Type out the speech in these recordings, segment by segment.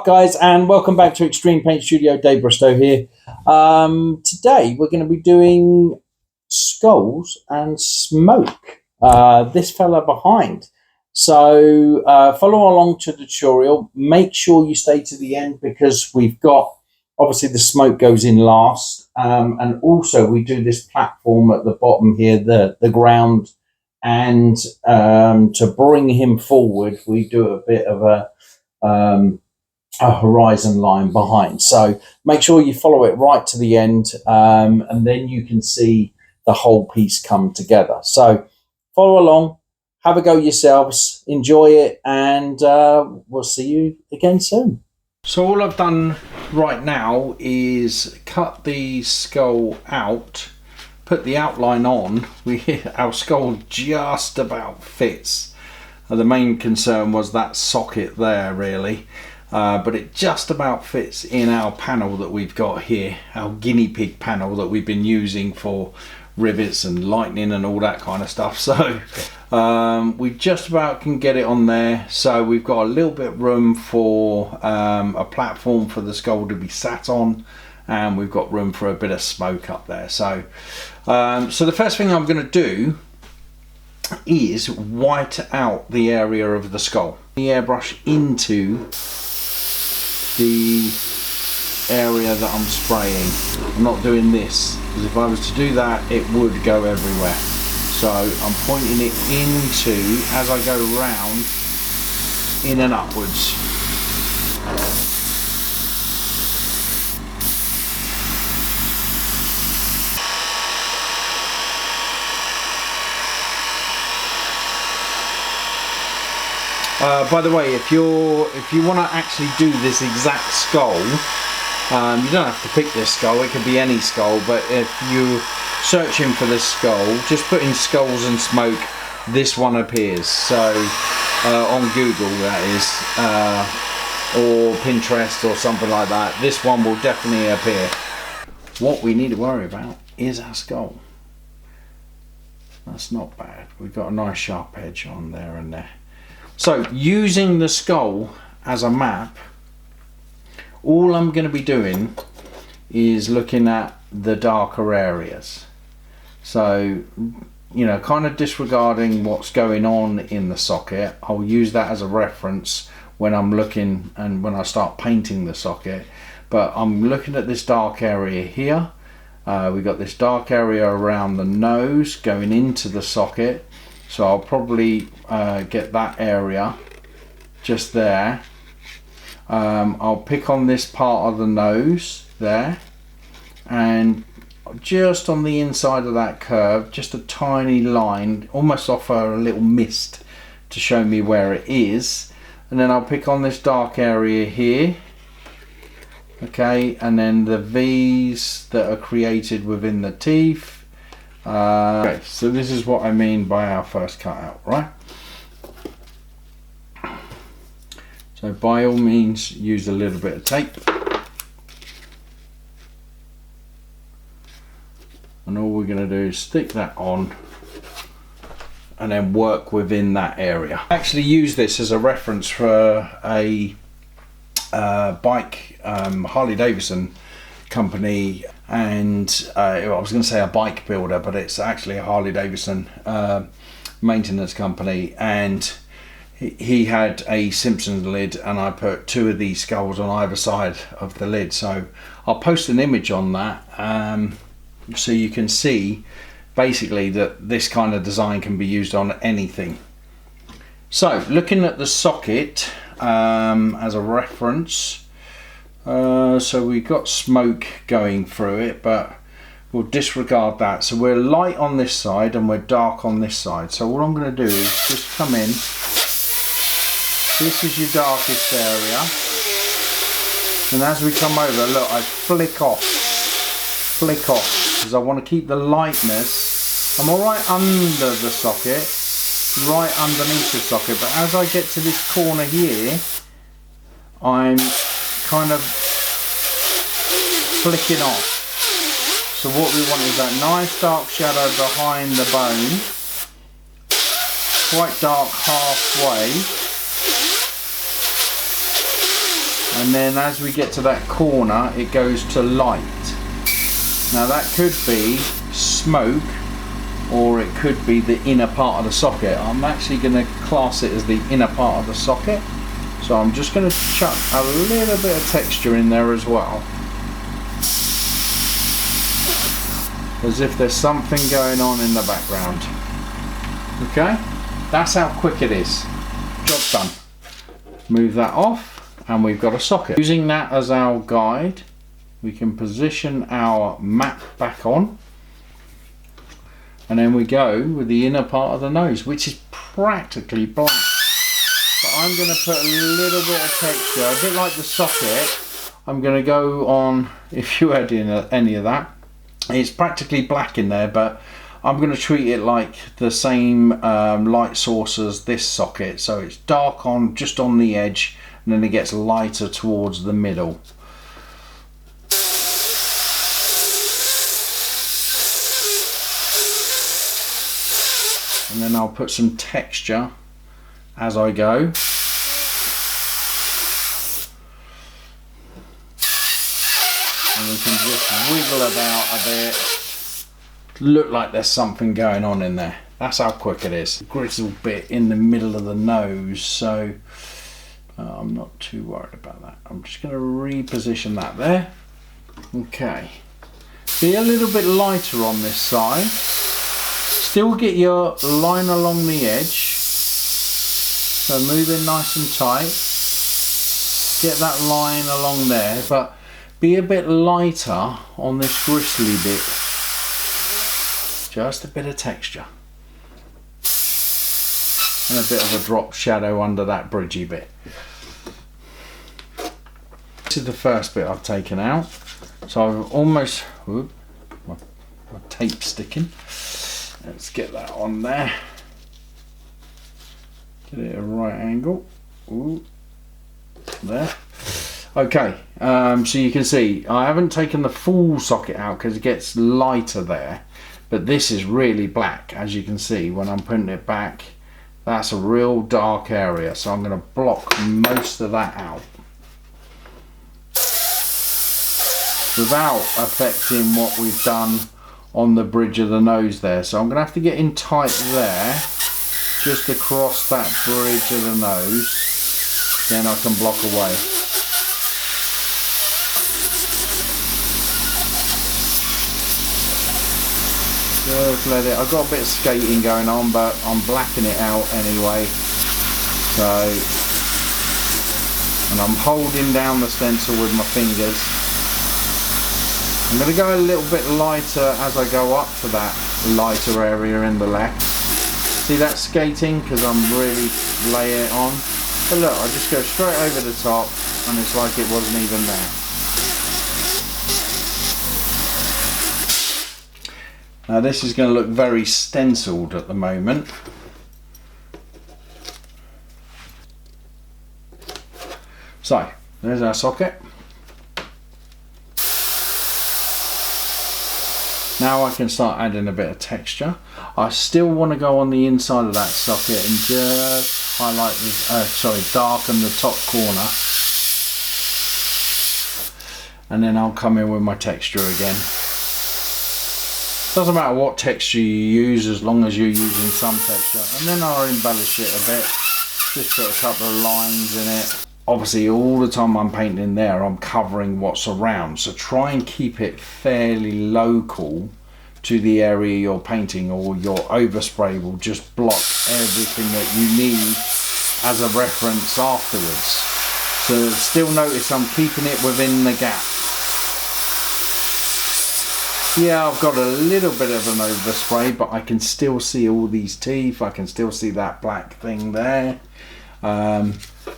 Guys, and welcome back to Extreme Paint Studio. Dave Bristow here. Today we're going to be doing skulls and smoke. This fella behind. So follow along to the tutorial. Make sure you stay to the end because we've got, obviously the smoke goes in last, and also we do this platform at the bottom here, the ground, and to bring him forward we do a bit of a horizon line behind. So make sure you follow it right to the end, and then you can see the whole piece come together. So follow along, have a go yourselves, enjoy it, and we'll see you again soon. So all I've done right now is cut the skull out, put the outline on. Our skull just about fits. The main concern was that socket there, really. But it just about fits in our panel that we've got here, our guinea pig panel that we've been using for rivets and lightning and all that kind of stuff. So we just about can get it on there. So we've got a little bit of room for a platform for the skull to be sat on, and we've got room for a bit of smoke up there. So so the first thing I'm going to do is white out the area of the skull. The airbrush into the area that I'm spraying. I'm not doing this because if I was to do that it would go everywhere. So I'm pointing it into, as I go round, in and upwards. By the way, if you want to actually do this exact skull, you don't have to pick this skull, it could be any skull, but if you're searching for this skull, just put in skulls and smoke, this one appears. So on Google, that is, or Pinterest or something like that, this one will definitely appear. What we need to worry about is our skull. That's not bad, we've got a nice sharp edge on there and there. So using the skull as a map, all I'm going to be doing is looking at the darker areas. So, you know, kind of disregarding what's going on in the socket. I'll use that as a reference when I'm looking and when I start painting the socket. But I'm looking at this dark area here. We've got this dark area around the nose going into the socket. So I'll probably get that area just there. I'll pick on this part of the nose there, and just on the inside of that curve, just a tiny line, almost offer a little mist to show me where it is. And then I'll pick on this dark area here. Okay, and then the V's that are created within the teeth. Okay, so this is what I mean by our first cutout, right? So by all means use a little bit of tape, and all we're going to do is stick that on and then work within that area. I actually use this as a reference for a bike, Harley Davidson company, and I was going to say a bike builder, but it's actually a Harley Davidson maintenance company, and he had a Simpsons lid, and I put two of these skulls on either side of the lid. So I'll post an image on that, so you can see basically that this kind of design can be used on anything. So looking at the socket as a reference, so we've got smoke going through it, but we'll disregard that. So we're light on this side and we're dark on this side. So what I'm going to do is just come in. This is your darkest area, and as we come over, look, I flick off, because I want to keep the lightness. I'm alright under the socket, right underneath the socket, but as I get to this corner here, I'm kind of flicking off. So what we want is that nice dark shadow behind the bone, quite dark halfway, and then as we get to that corner it goes to light. Now that could be smoke, or it could be the inner part of the socket. I'm actually going to class it as the inner part of the socket, so I'm just going to chuck a little bit of texture in there as well, as if there's something going on in the background. Okay, that's how quick it is. Job done. Move that off and we've got a socket. Using that as our guide, we can position our map back on, and then we go with the inner part of the nose, which is practically black. But I'm going to put a little bit of texture, a bit like the socket. I'm going to go on, if you add in any of that, it's practically black in there, but I'm going to treat it like the same light source as this socket. So it's dark on just on the edge, and then it gets lighter towards the middle. And then I'll put some texture as I go. And we can just wiggle about a bit. Look like there's something going on in there. That's how quick it is. Grizzle bit in the middle of the nose, so I'm not too worried about that. I'm just going to reposition that there. Okay. Be a little bit lighter on this side. Still get your line along the edge, so move in nice and tight, get that line along there, but be a bit lighter on this bristly bit, just a bit of texture, and a bit of a drop shadow under that bridgy bit. This is the first bit I've taken out, so I've almost, whoop, my tape sticking. Let's get that on there. Get it at a right angle. Ooh, there. Okay, so you can see I haven't taken the full socket out because it gets lighter there, but this is really black, as you can see when I'm putting it back. That's a real dark area, so I'm going to block most of that out without affecting what we've done on the bridge of the nose there. So I'm going to have to get in tight there, just across that bridge of the nose, then I can block away. Just let it, I've got a bit of skating going on, but I'm blacking it out anyway. So, and I'm holding down the stencil with my fingers. I'm going to go a little bit lighter as I go up to that lighter area in the left. See that skating? Because I'm really laying it on. But look, I just go straight over the top and it's like it wasn't even there. Now this is going to look very stenciled at the moment. So, there's our socket. Now I can start adding a bit of texture. I still want to go on the inside of that socket and just highlight this, darken the top corner. And then I'll come in with my texture again. Doesn't matter what texture you use as long as you're using some texture. And then I'll embellish it a bit. Just put a couple of lines in it. Obviously all the time I'm painting there I'm covering what's around, so try and keep it fairly local to the area you're painting, or your overspray will just block everything that you need as a reference afterwards. So still notice I'm keeping it within the gap. Yeah, I've got a little bit of an overspray, but I can still see all these teeth, I can still see that black thing there.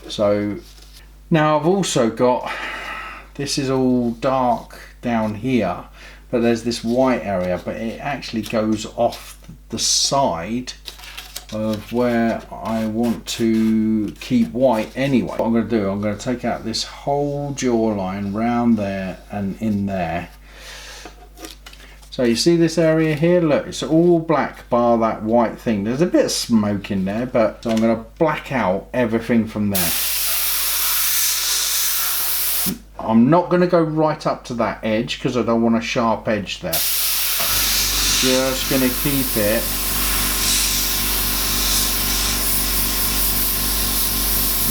So now I've also got, this is all dark down here, but there's this white area, but it actually goes off the side of where I want to keep white anyway. What I'm going to do, I'm going to take out this whole jawline round there and in there. So you see this area here, look, it's all black bar that white thing. There's a bit of smoke in there, but so I'm going to black out everything from there. I'm not going to go right up to that edge because I don't want a sharp edge there. Just going to keep it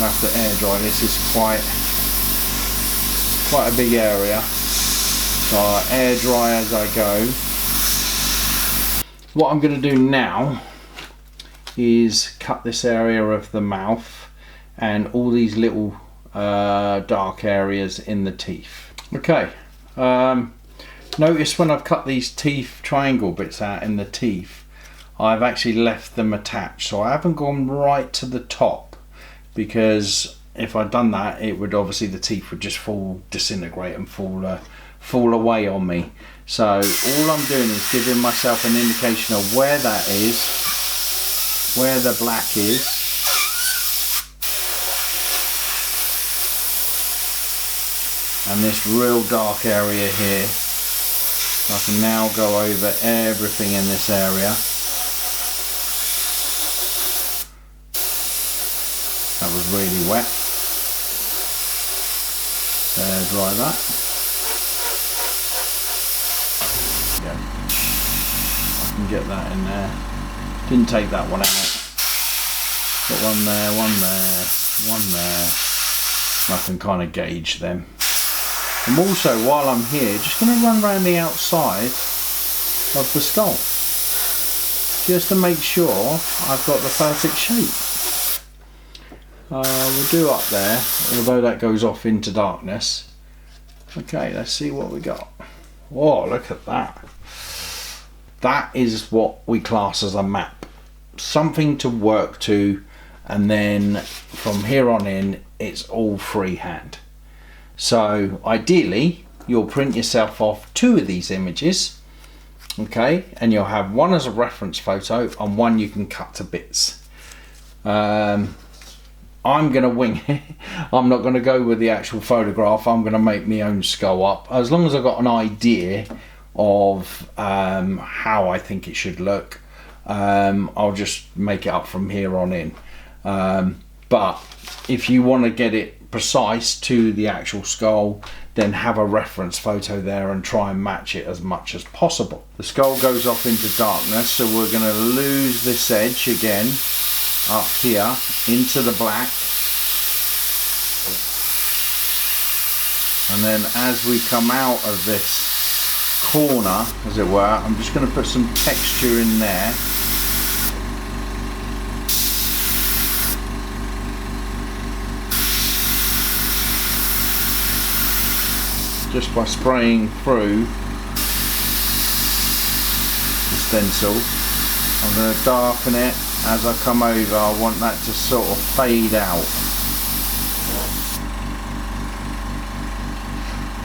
I have to air dry. This is quite a big area, so I air dry as I go. What I'm going to do now is cut this area of the mouth and all these little dark areas in the teeth. Okay, notice when I've cut these teeth triangle bits out in the teeth, I've actually left them attached, so I haven't gone right to the top, because if I'd done that, it would obviously, the teeth would just disintegrate and fall away on me. So all I'm doing is giving myself an indication of where that is, where the black is, and this real dark area here. I can now go over everything in this area. That was really wet. Air dry that. Yeah, I can get that in there. Didn't take that one out. Got one there, one there, one there. I can kind of gauge them. I'm also, while I'm here, just going to run around the outside of the skull, just to make sure I've got the perfect shape. We'll do up there, although that goes off into darkness. Okay, let's see what we got. Oh, look at that. That is what we class as a map. Something to work to, and then from here on in, it's all freehand. So ideally, you'll print yourself off 2 of these images, okay, and you'll have one as a reference photo and one you can cut to bits. I'm going to wing it. I'm not going to go with the actual photograph. I'm going to make my own skull up. As long as I've got an idea of how I think it should look, I'll just make it up from here on in. But if you want to get it precise to the actual skull, then have a reference photo there and try and match it as much as possible. The skull goes off into darkness, so we're going to lose this edge again up here into the black, and then as we come out of this corner, as it were, I'm just going to put some texture in there. Just by spraying through the stencil. I'm going to darken it as I come over. I want that to sort of fade out.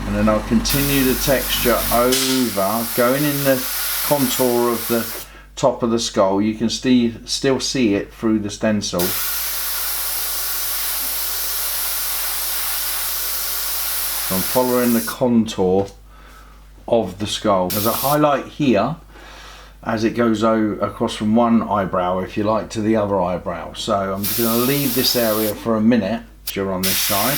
And then I'll continue the texture over, going in the contour of the top of the skull. You can still see it through the stencil. So I'm following the contour of the skull. There's a highlight here as it goes across from one eyebrow, if you like, to the other eyebrow. So I'm just going to leave this area for a minute during on this side.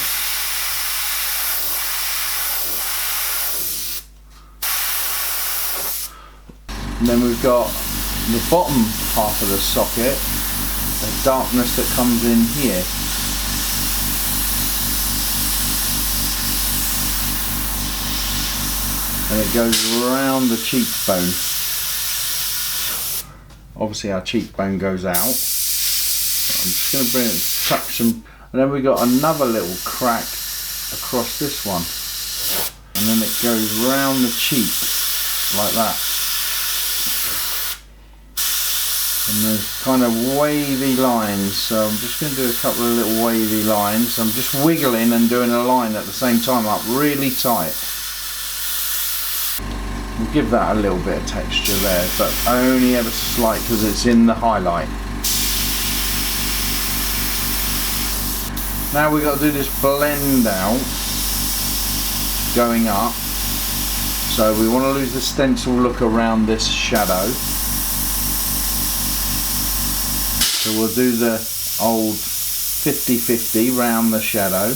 And then we've got the bottom half of the socket, the darkness that comes in here. And it goes around the cheekbone. Obviously our cheekbone goes out. I'm just going to bring it, tuck some, and then we got another little crack across this one. And then it goes round the cheek, like that. And there's kind of wavy lines, so I'm just going to do a couple of little wavy lines. I'm just wiggling and doing a line at the same time up really tight. We'll give that a little bit of texture there, but only ever slight because it's in the highlight. Now we've got to do this blend out going up. So we want to lose the stencil look around this shadow. So we'll do the old 50-50 round the shadow.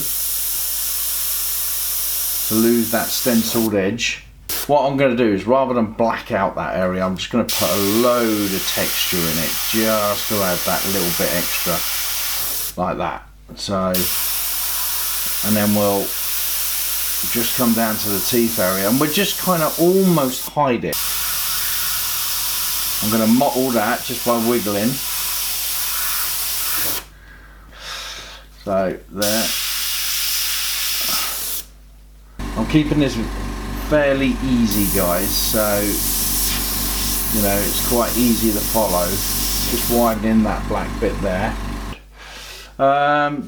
to lose that stenciled edge. What I'm going to do is, rather than black out that area, I'm just going to put a load of texture in it, just to add that little bit extra, like that. So, and then we'll just come down to the teeth area, and we'll just kind of almost hide it. I'm going to mottle that just by wiggling. So there. I'm keeping this fairly easy, guys, so you know it's quite easy to follow. Just widening that black bit there.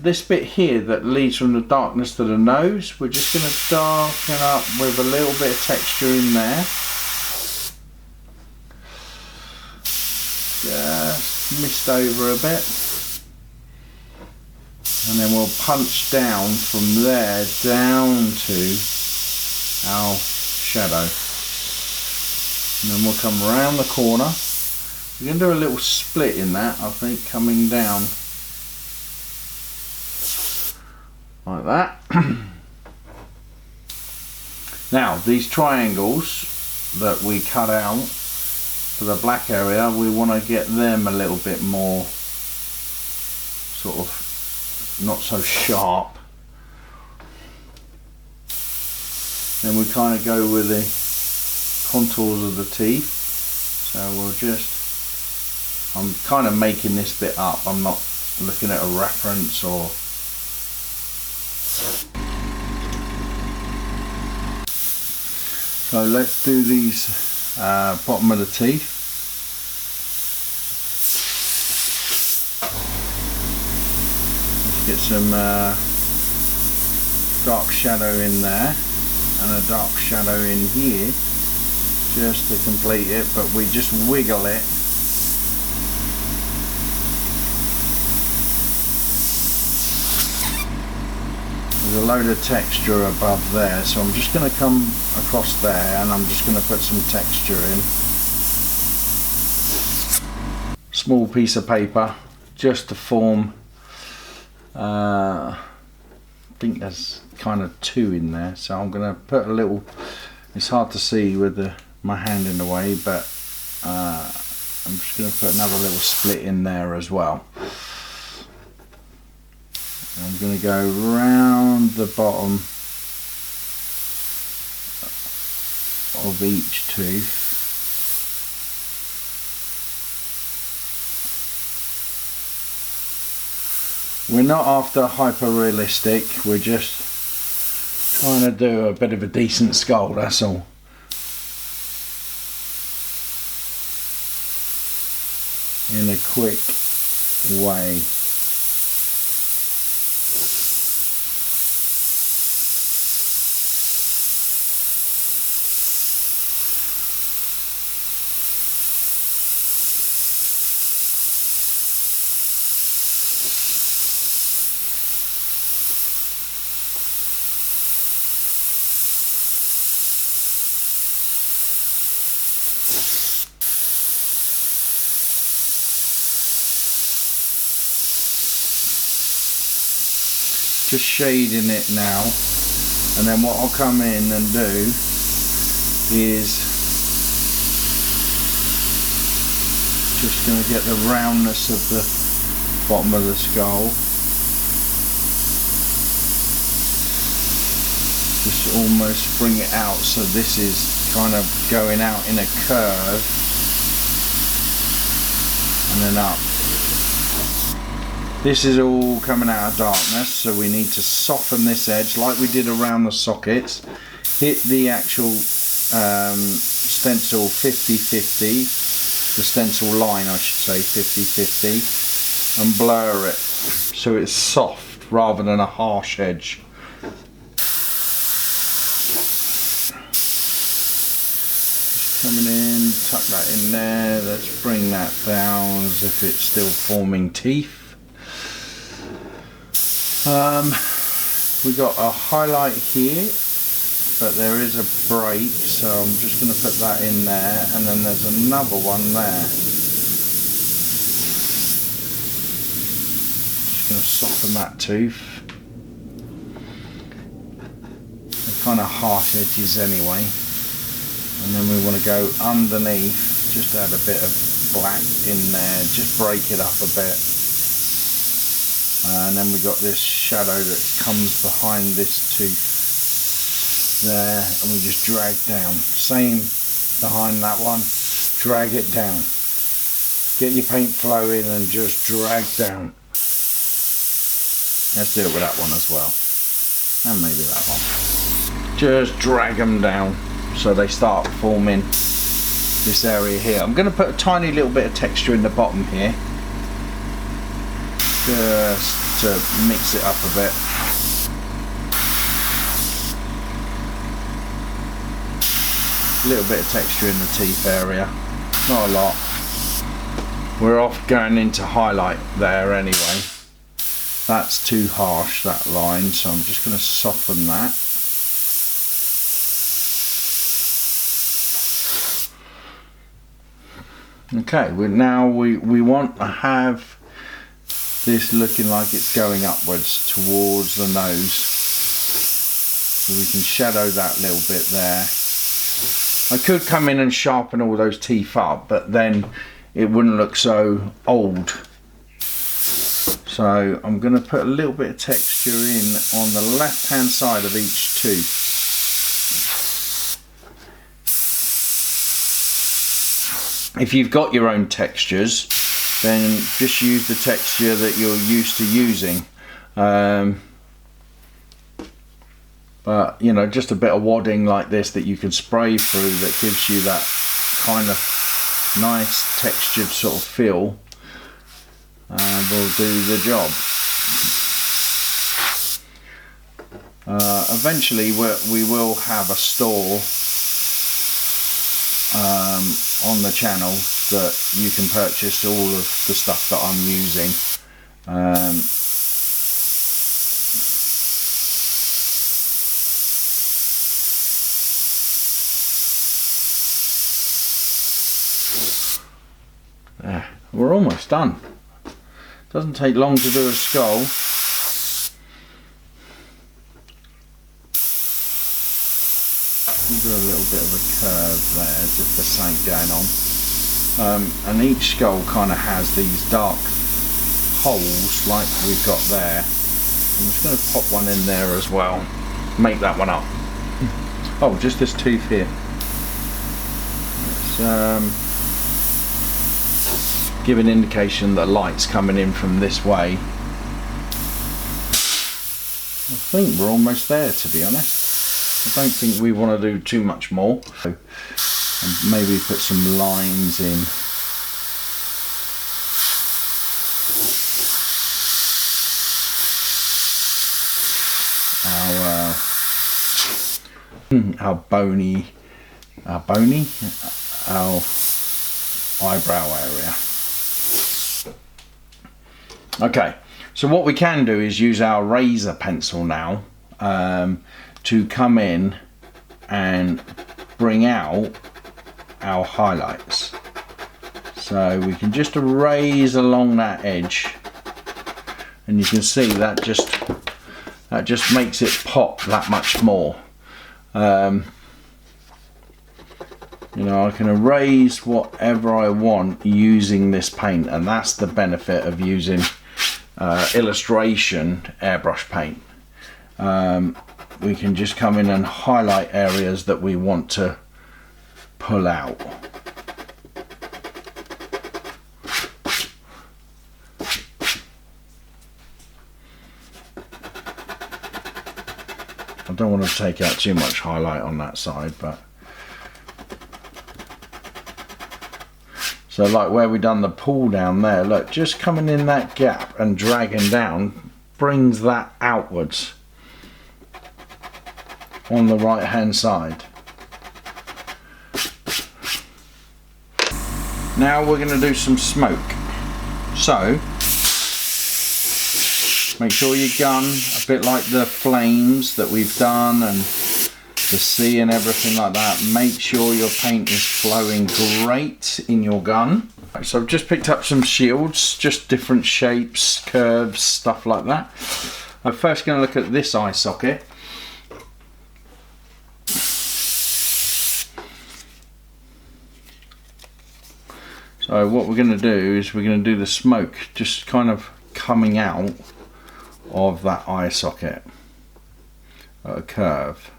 This bit here that leads from the darkness to the nose, we're just going to darken up with a little bit of texture in there. Just mist over a bit. And then we'll punch down from there down to our shadow. And then we'll come around the corner. We're going to do a little split in that, I think, coming down like that. Now, these triangles that we cut out for the black area, we want to get them a little bit more sort of not so sharp. Then we kind of go with the contours of the teeth. So we'll just, I'm kind of making this bit up, I'm not looking at a reference or. So let's do these bottom of the teeth. Get some dark shadow in there and a dark shadow in here just to complete it, but we just wiggle it. There's a load of texture above there, so I'm just going to come across there and I'm just going to put some texture in. Small piece of paper just to form. I think there's kind of two in there, so I'm going to put a little, it's hard to see with my hand in the way, but I'm just going to put another little split in there as well. I'm going to go round the bottom of each tooth. We're not after hyper realistic, we're just trying to do a bit of a decent skull, that's all. In a quick way. Just shading it now, and then what I'll come in and do is just going to get the roundness of the bottom of the skull, just almost bring it out so this is kind of going out in a curve and then up. This is all coming out of darkness, so we need to soften this edge like we did around the sockets. Hit the actual stencil 50-50, the stencil line I should say 50-50, and blur it so it's soft rather than a harsh edge. Just coming in, tuck that in there, let's bring that down as if it's still forming teeth. We've got a highlight here, but there is a break, so I'm just going to put that in there, and then there's another one there. Just going to soften that tooth. kind of harsh edges anyway. And then we want to go underneath, just add a bit of black in there, just break it up a bit. And then we got this shadow that comes behind this tooth there, and we just drag down. Same behind that one, drag it down. Get your paint flowing and just drag down. Let's do it with that one as well. And maybe that one. Just drag them down so they start forming this area here. I'm going to put a tiny little bit of texture in the bottom here, just to mix it up a bit. A little bit of texture in the teeth area, not a lot. We're off going into highlight there anyway. That's too harsh, that line, so I'm just going to soften that. Okay, we want to have this looking like it's going upwards towards the nose, so we can shadow that little bit there. I could come in and sharpen all those teeth up, but then it wouldn't look so old. So I'm going to put a little bit of texture in on the left hand side of each tooth. If you've got your own textures, then just use the texture that you're used to using. But you know, just a bit of wadding like this that you can spray through that gives you that kind of nice textured sort of feel, will do the job. Eventually we will have a store on the channel that you can purchase all of the stuff that I'm using. We're almost done. Doesn't take long to do a skull. We'll do a little bit of a curve there, just for something going on. And each skull kind of has these dark holes like we've got there. I'm just going to pop one in there as well. Make that one up. Oh, just this tooth here. Let's give an indication that light's coming in from this way. I think we're almost there, to be honest. I don't think we want to do too much more. And maybe put some lines in. Our eyebrow area. Okay, so what we can do is use our razor pencil now to come in and bring out our highlights. So we can just erase along that edge, and you can see that just makes it pop that much more. You know, I can erase whatever I want using this paint, and that's the benefit of using illustration airbrush paint. We can just come in and highlight areas that we want to pull out. I don't want to take out too much highlight on that side, but so like where we done the pull down there, look, just coming in that gap and dragging down brings that outwards on the right hand side. Now we're going to do some smoke. So make sure your gun, a bit like the flames that we've done and the sea and everything like that, make sure your paint is flowing great in your gun. So I've just picked up some shields, just different shapes, curves, stuff like that. I'm first going to look at this eye socket. So what we're going to do is we're going to do the smoke just kind of coming out of that eye socket at a curve.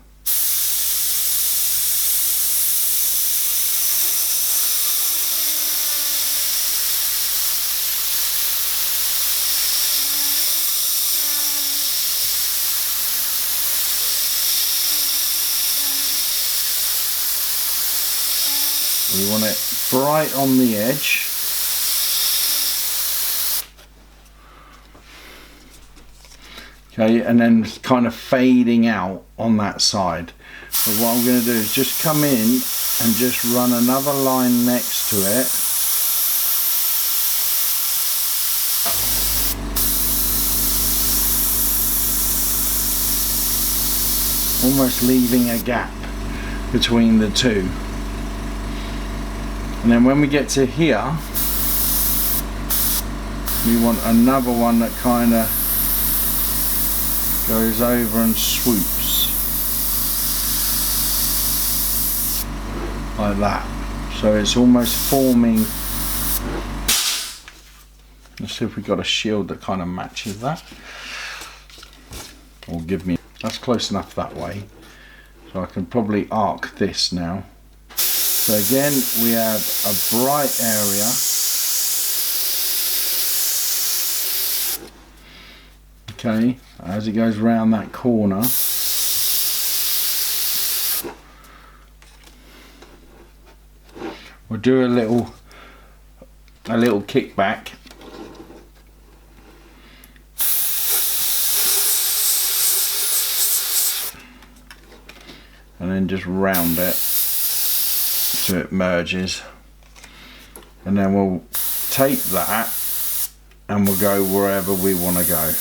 We want it bright on the edge. Okay, and then kind of fading out on that side. But what I'm going to do is just come in and just run another line next to it. Almost leaving a gap between the two. And then when we get to here, we want another one that kind of goes over and swoops like that. So it's almost forming. Let's see if we've got a shield that kind of matches that. Or give me, that's close enough that way. So I can probably arc this now. So again, we have a bright area. Okay, as it goes round that corner. We'll do a little kickback. And then just round it so it merges, and then we'll take that and we'll go wherever we want to go.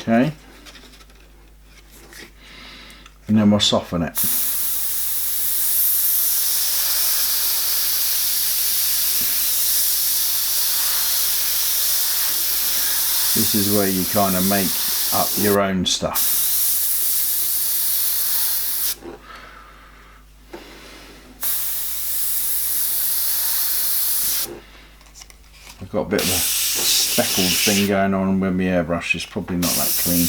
Okay, and then we'll soften it. This is where you kind of make up your own stuff. I've got a bit of a speckled thing going on with my airbrush. It's probably not that clean.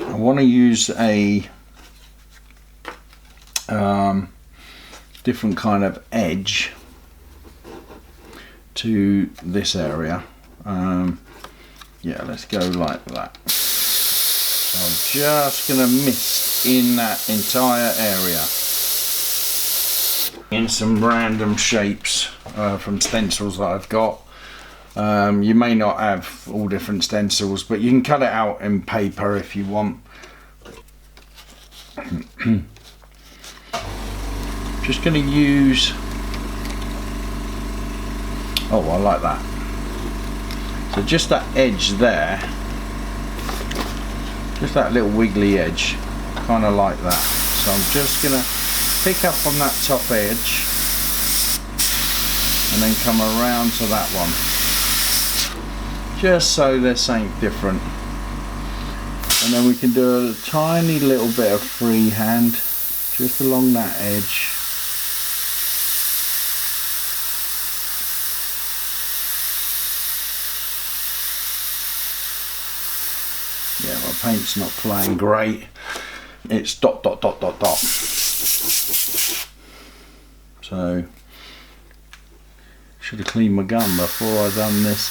I want to use a different kind of edge to this area. Yeah, let's go like that. So I'm just going to mist in that entire area. In some random shapes from stencils that I've got. You may not have all different stencils, but you can cut it out in paper if you want. Just going to use, oh, I like that. So just that edge there, just that little wiggly edge, kind of like that. So I'm just going to pick up on that top edge and then come around to that one, just so there's something different. And then we can do a tiny little bit of freehand just along that edge. Yeah, my paint's not playing great. It's dot dot dot dot dot. So should have cleaned my gun before I done this.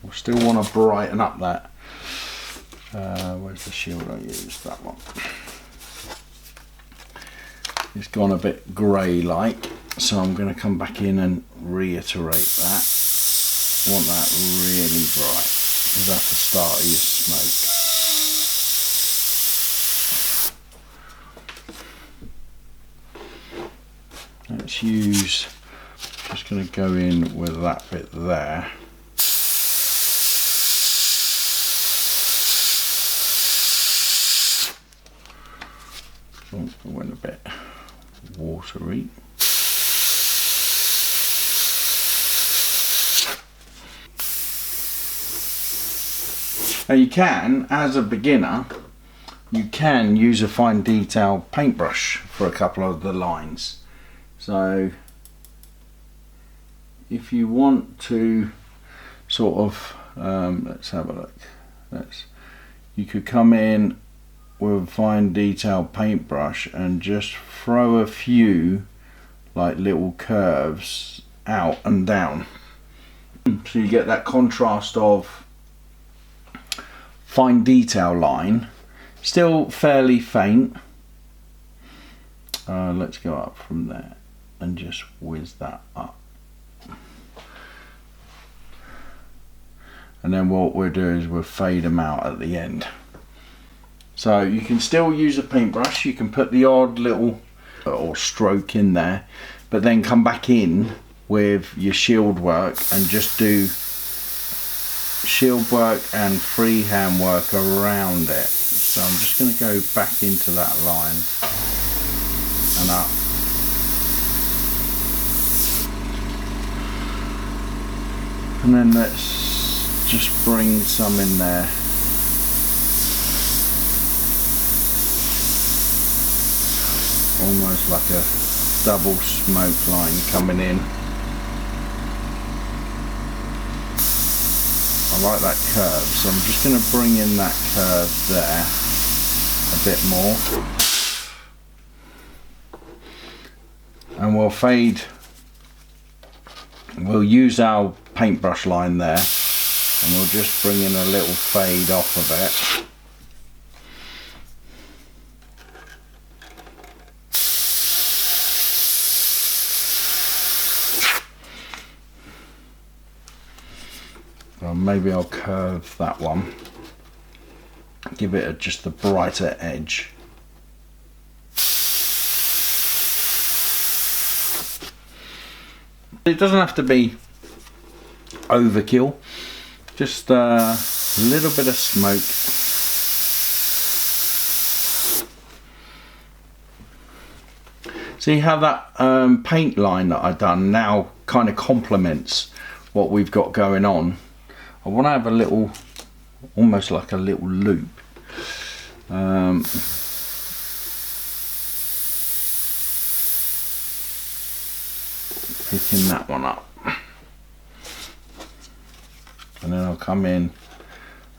We still want to brighten up that. Where's the shield I used? That one. It's gone a bit grey like, so I'm going to come back in and reiterate that. I want that really bright, because that's the start of your smoke. Let's use, just going to go in with that bit there. Oh, it went a bit watery. Now you can, as a beginner, you can use a fine detail paintbrush for a couple of the lines. So if you want to sort of, let's have a look. You could come in with a fine detail paintbrush and just throw a few like little curves out and down. So you get that contrast of fine detail line, still fairly faint. Let's go up from there and just whiz that up. And then what we'll do is we'll fade them out at the end. So you can still use a paintbrush, you can put the odd little or stroke in there, but then come back in with your shield work and just do shield work and freehand work around it. So I'm just going to go back into that line and up. And then let's just bring some in there. Almost like a double smoke line coming in. I like that curve, so I'm just going to bring in that curve there a bit more. And we'll fade, we'll use our paintbrush line there, and we'll just bring in a little fade off of it. Well, maybe I'll curve that one, give it just a brighter edge. It doesn't have to be overkill, just a little bit of smoke. See how that paint line that I've done now kind of complements what we've got going on. I want to have a little, almost like a little loop. Picking that one up. And then I'll come in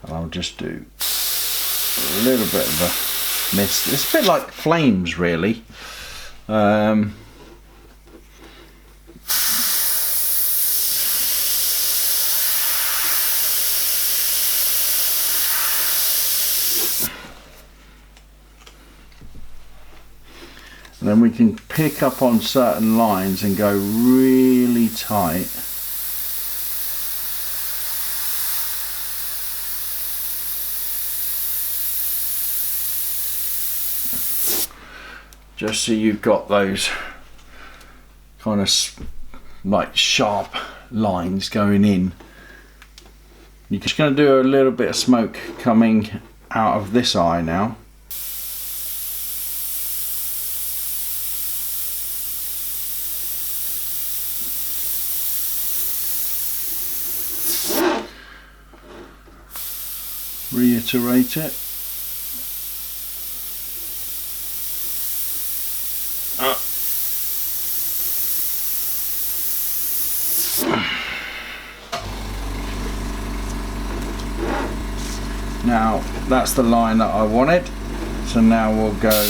and I'll just do a little bit of a mist. It's a bit like flames, really. And then we can pick up on certain lines and go really tight. Just so you've got those kind of like sharp lines going in. You're just going to do a little bit of smoke coming out of this eye now. Reiterate it. Now that's the line that I wanted, so now we'll go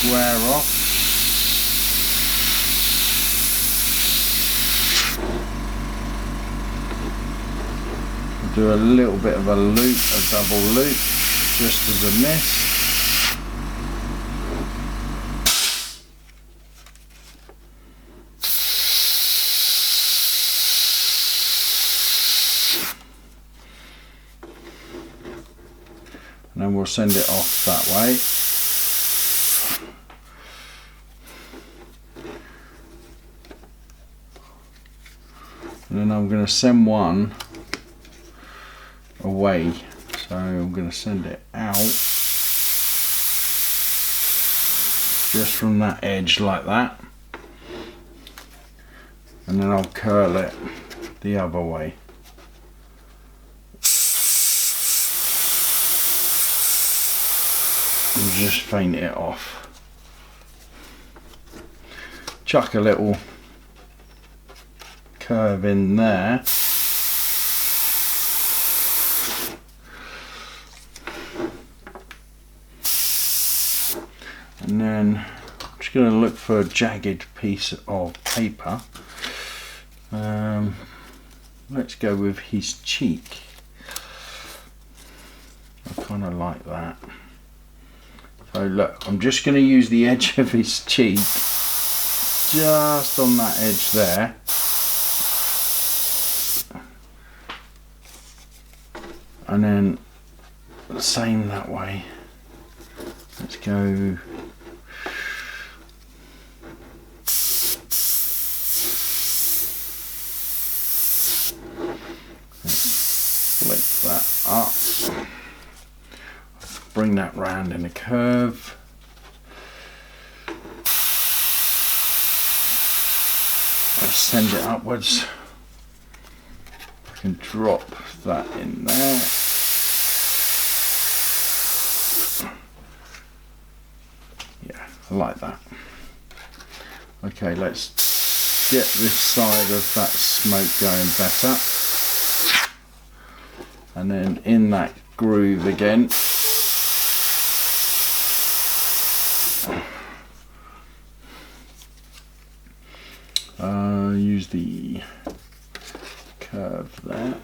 square off. Do a little bit of a loop, a double loop, just as a miss. And then we'll send it off that way. And then I'm going to send one away, so I'm going to send it out just from that edge like that, and then I'll curl it the other way. and just faint it off. Chuck a little curve in there. And then I'm just going to look for a jagged piece of paper. Let's go with his cheek. I kind of like that. So look, I'm just going to use the edge of his cheek, just on that edge there. And then the same that way. Let's go. Flick that up. Bring that round in a curve. Let's send it upwards. I can drop that in there. Yeah, I like that. Okay, let's get this side of that smoke going better. And then in that groove again. Use the curve there.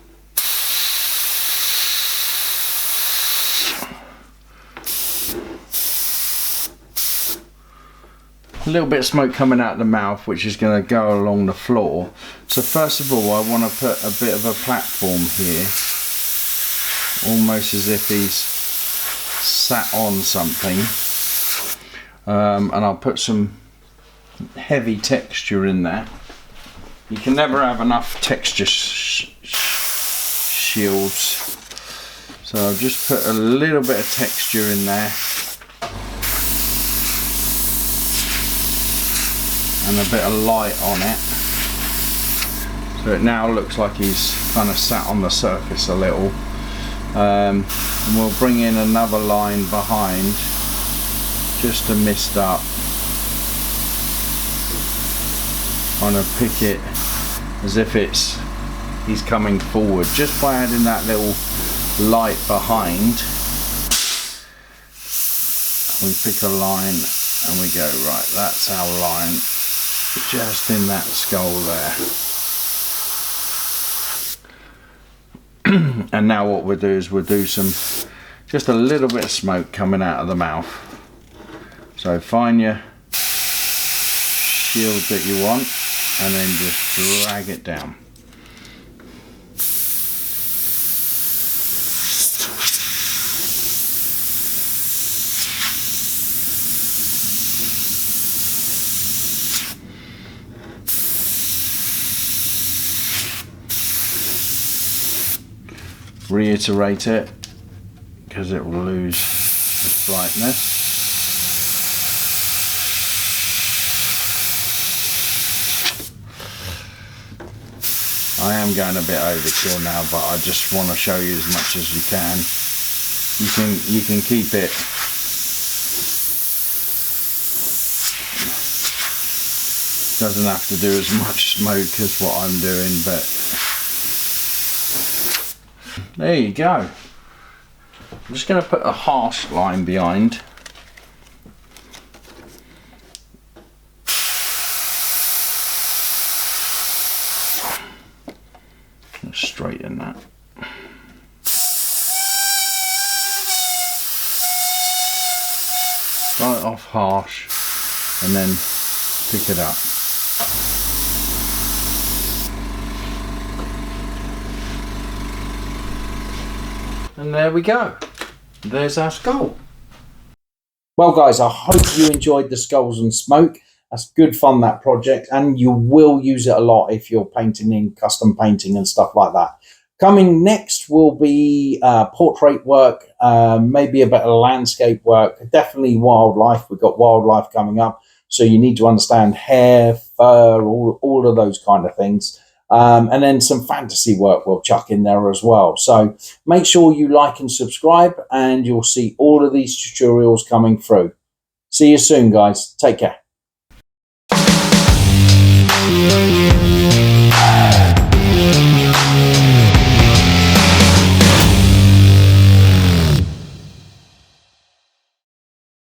A little bit of smoke coming out of the mouth, which is going to go along the floor. So first of all, I want to put a bit of a platform here, almost as if he's sat on something. And I'll put some heavy texture in there. You can never have enough texture shields, so I'll just put a little bit of texture in there and a bit of light on it, so it now looks like he's kind of sat on the surface a little. And we'll bring in another line behind just to mist up. Kind of pick it as if he's coming forward, just by adding that little light behind. We pick a line and we go, right, that's our line, just in that skull there. And now what we'll do is we'll do just a little bit of smoke coming out of the mouth. So find your shield that you want, and then just drag it down. Reiterate it, because it will lose its brightness. I am going a bit overkill now, but I just want to show you as much as you can. You can keep it doesn't have to do as much smoke as what I'm doing, but there you go. I'm just going to put a harsh line behind. Straighten that. Start off harsh and then pick it up. And there we go. There's our skull. Well guys, I hope you enjoyed the skulls and smoke. That's good fun, that project, and you will use it a lot if you're painting in custom painting and stuff like that. Coming next will be portrait work, maybe a bit of landscape work, definitely wildlife. We've got wildlife coming up, so you need to understand hair, fur, all of those kind of things. and then some fantasy work we'll chuck in there as well. So make sure you like and subscribe, and you'll see all of these tutorials coming through. See you soon, guys. Take care.